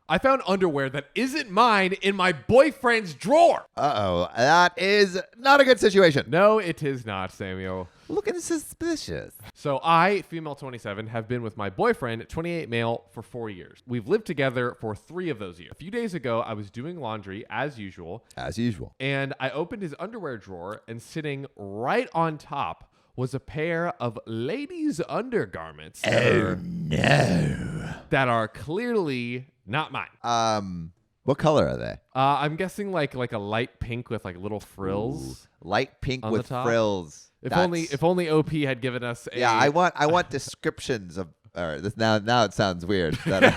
I found underwear that isn't mine in my boyfriend's drawer. Uh-oh. That is not a good situation. No, it is not, Samuel. Looking suspicious. So I, female 27, have been with my boyfriend, 28 male, for 4 years. We've lived together for 3 of those years. A few days ago, I was doing laundry as usual. As usual. And I opened his underwear drawer, and sitting right on top was a pair of ladies' undergarments. Oh, no. That are clearly not mine. What color are they? I'm guessing like a light pink with like little frills. Ooh, light pink on with the top. frills. If only OP had given us a... Yeah, I want descriptions of... All right, this now it sounds weird. Guys,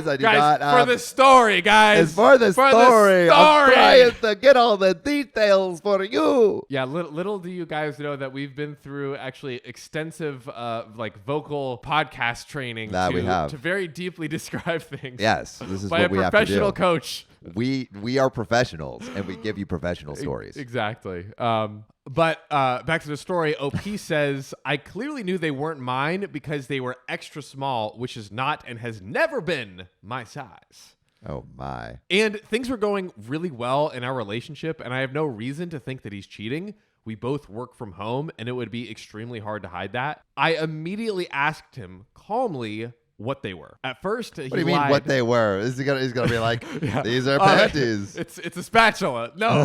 I do not... for the story, guys. It's for the story. I'm trying to get all the details for you. Yeah, little do you guys know that we've been through actually extensive vocal podcast training to very deeply describe things. Yes, this is by what we have to do. By a professional coach. We are professionals, and we give you professional stories. Exactly. But back to the story, OP says, I clearly knew they weren't mine because they were extra small, which is not and has never been my size. Oh, my. And things were going really well in our relationship, and I have no reason to think that he's cheating. We both work from home, and it would be extremely hard to hide that. I immediately asked him calmly what they were. At first, what do you mean what they were? He's gonna be like, yeah. These are panties. It's a spatula. No.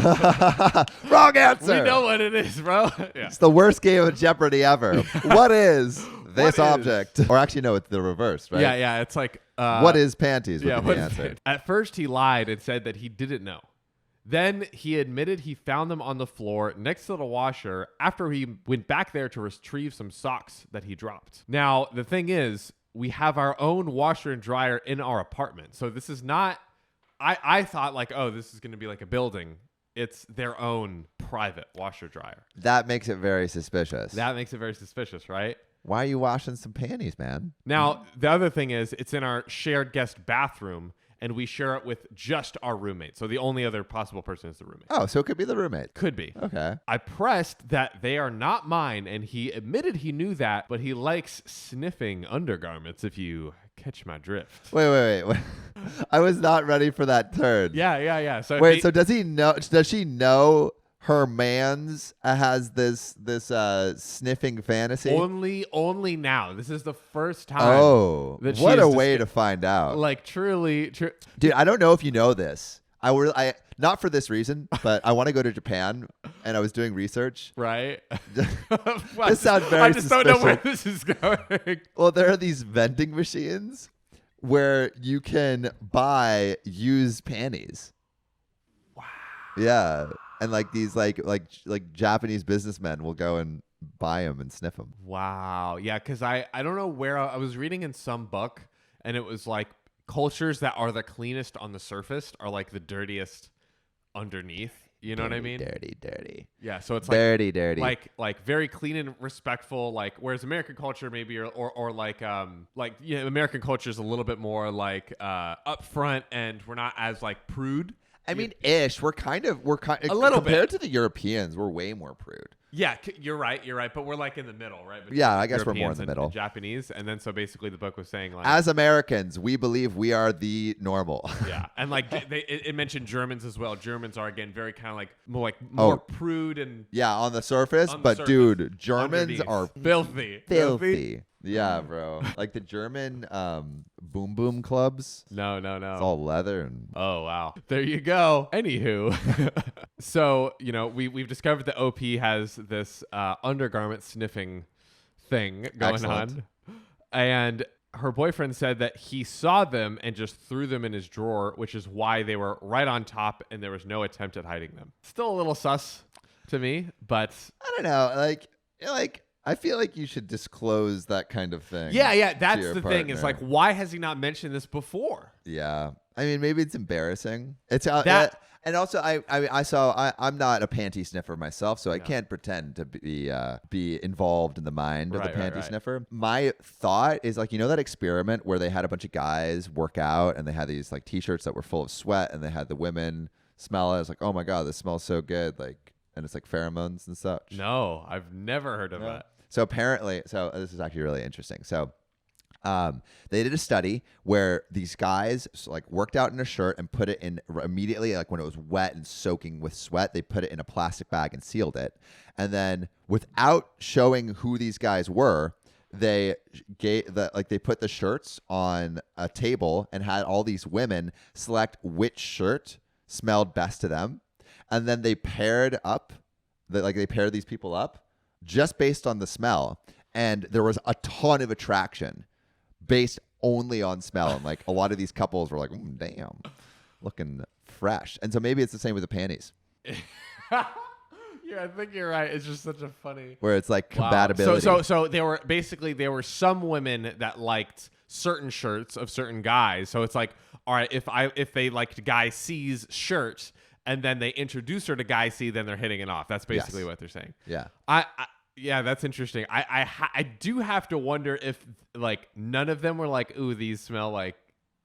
Wrong answer. We know what it is, bro. Yeah. It's the worst game of Jeopardy ever. What is this object? Or actually, no, it's the reverse, right? Yeah. It's like... what is panties? Would be the answer. At first, he lied and said that he didn't know. Then he admitted he found them on the floor next to the washer after he went back there to retrieve some socks that he dropped. Now, the thing is, we have our own washer and dryer in our apartment. So this is not, I thought like, oh, this is going to be like a building. It's their own private washer dryer. That makes it very suspicious. Right? Why are you washing some panties, man? Now, the other thing is it's in our shared guest bathroom, and we share it with just our roommate. So the only other possible person is the roommate. Oh, so it could be the roommate. Could be. Okay. I pressed that they are not mine, and he admitted he knew that, but he likes sniffing undergarments, if you catch my drift. Wait. I was not ready for that turn. Yeah. So so does he know? Does she know her man's has this sniffing fantasy? Only now. This is the first time. Oh, that what a way to find out! Like truly, dude. I don't know if you know this. I not for this reason, but I want to go to Japan, and I was doing research. Right. This sounds very. I just suspicious. don't know where this is going. Well, there are these vending machines where you can buy used panties. Wow. Yeah. And like these like Japanese businessmen will go and buy them and sniff them. Wow. Yeah, because I don't know where I was reading in some book, and it was like cultures that are the cleanest on the surface are like the dirtiest underneath. You know what I mean? Dirty. Yeah, so it's like dirty. Like very clean and respectful. Like whereas American culture maybe or like American culture is a little bit more like upfront, and we're not as like prude. I mean, ish. We're kind of a little compared bit to the Europeans. We're way more prude. Yeah, you're right. But we're like in the middle, right? Yeah, I guess we're more in the middle. And Japanese, and then so basically the book was saying like, as Americans, we believe we are the normal. Yeah, and like it mentioned Germans as well. Germans are again very kind of more prude and on the surface, dude, Germans are filthy. Yeah, bro. Like the German boom boom clubs. No. It's all leather and oh wow. There you go. Anywho, so we've discovered that OP has this undergarment sniffing thing going on, and her boyfriend said that he saw them and just threw them in his drawer, which is why they were right on top and there was no attempt at hiding them. Still a little sus to me, but I don't know. Like. I feel like you should disclose that kind of thing. Yeah. That's the thing. It's like, why has he not mentioned this before? Yeah. I mean, maybe it's embarrassing. It's that. And also, I'm not a panty sniffer myself, so I can't pretend to be involved in the mind of the panty sniffer. My thought is like, that experiment where they had a bunch of guys work out and they had these like t-shirts that were full of sweat and they had the women smell it. It's like, oh my God, this smells so good. Like, and it's like pheromones and such. No, I've never heard of that. So apparently, this is actually really interesting. So They did a study where these guys worked out in a shirt and put it in immediately, like when it was wet and soaking with sweat, they put it in a plastic bag and sealed it. And then without showing who these guys were, they put the shirts on a table and had all these women select which shirt smelled best to them. And then they paired these people up just based on the smell. And there was a ton of attraction based only on smell. And like a lot of these couples were like, damn, looking fresh. And so maybe it's the same with the panties. Yeah, I think you're right. It's just such a funny where it's like compatibility. So there were some women that liked certain shirts of certain guys. So it's like, all right, if they liked Guy C's shirt and then they introduce her to Guy C, then they're hitting it off. That's basically what they're saying. Yeah. Yeah, that's interesting. I do have to wonder if like none of them were like, ooh, these smell like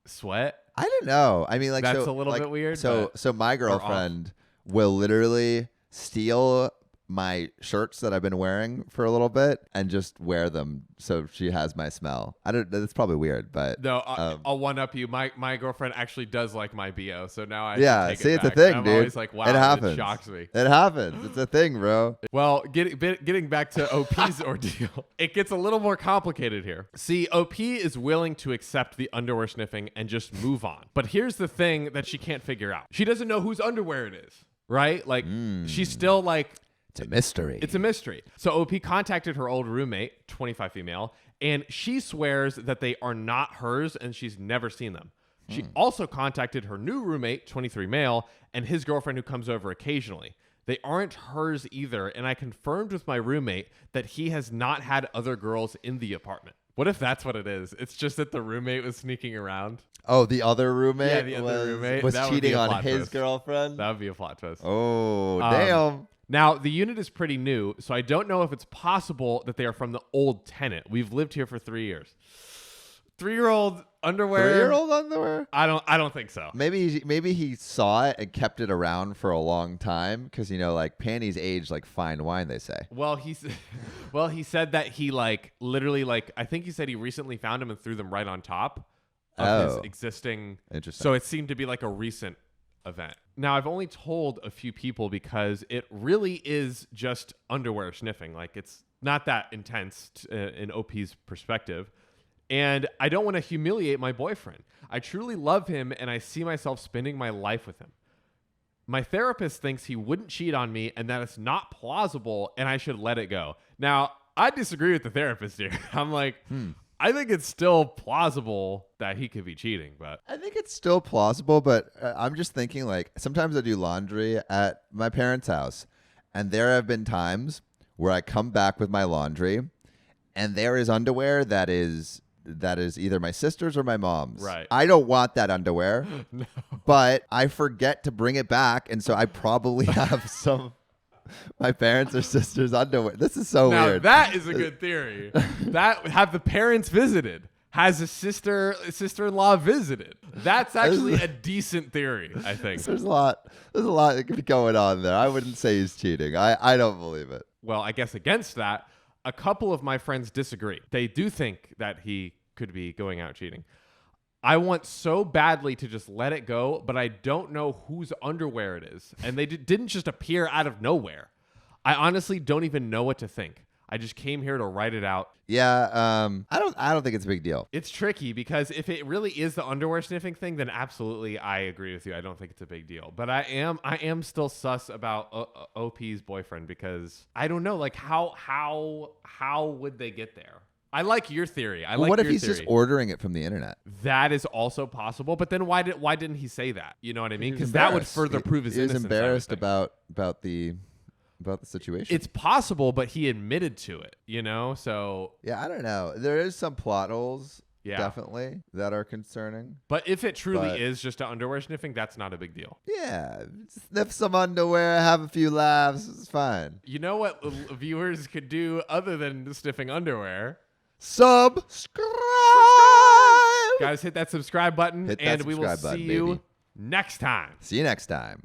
sweat. I don't know. I mean, like that's a little bit weird. So my girlfriend will literally steal my shirts that I've been wearing for a little bit and just wear them so she has my smell. That's probably weird, but no, I'll one up you. My girlfriend actually does like my BO, so now I see, it's back. a thing, I'm dude. Always like, wow, it happens. It shocks me. It happens. It's a thing, bro. Well, getting back to OP's ordeal, it gets a little more complicated here. See, OP is willing to accept the underwear sniffing and just move on, but here's the thing that she can't figure out: she doesn't know whose underwear it is. Right? Like she's still like, it's a mystery. It's a mystery. So OP contacted her old roommate, 25 female, and she swears that they are not hers and she's never seen them. She also contacted her new roommate, 23 male, and his girlfriend who comes over occasionally. They aren't hers either, and I confirmed with my roommate that he has not had other girls in the apartment. What if that's what it is? It's just that the roommate was sneaking around. Oh, the other roommate? Yeah, the other roommate was cheating on his girlfriend? That would be a plot twist. Oh, damn. Now, the unit is pretty new, so I don't know if it's possible that they are from the old tenant. We've lived here for 3 years. 3-year-old underwear? 3-year-old underwear? I don't think so. Maybe he saw it and kept it around for a long time because, like panties age like fine wine, they say. Well, he said that he literally I think he said he recently found them and threw them right on top of his existing. Interesting. So it seemed to be like a recent event. Now, I've only told a few people because it really is just underwear sniffing. Like it's not that intense in OP's perspective. And I don't want to humiliate my boyfriend. I truly love him and I see myself spending my life with him. My therapist thinks he wouldn't cheat on me and that it's not plausible and I should let it go. Now, I disagree with the therapist here. I'm like, I think it's still plausible that he could be cheating, but I think it's still plausible, but I'm just thinking sometimes I do laundry at my parents' house and there have been times where I come back with my laundry and there is underwear that is either my sister's or my mom's. Right. I don't want that underwear, no. But I forget to bring it back. And so I probably have some my parents' or sister's underwear. This is so weird. That is a good theory. That have the parents visited. Has a sister-in-law visited. That's actually a decent theory, I think. There's a lot that could be going on there. I wouldn't say he's cheating. I don't believe it. Well, I guess against that, a couple of my friends disagree. They do think that he could be going out cheating. I want so badly to just let it go, but I don't know whose underwear it is. And they didn't just appear out of nowhere. I honestly don't even know what to think. I just came here to write it out. Yeah, I don't think it's a big deal. It's tricky because if it really is the underwear sniffing thing, then absolutely I agree with you. I don't think it's a big deal. But I am still sus about OP's boyfriend because I don't know, like how would they get there? I like your theory. What if he's just ordering it from the internet? That is also possible. But then why didn't he say that? You know what I mean? Because that would further prove his innocence. He was embarrassed about the situation. It's possible, but he admitted to it, so yeah, I don't know. There is some plot holes, definitely, that are concerning. But if it truly is just an underwear sniffing, that's not a big deal. Yeah, sniff some underwear, have a few laughs, it's fine. You know what viewers could do other than sniffing underwear? Subscribe! Guys, hit that subscribe button, and we will see you next time. See you next time.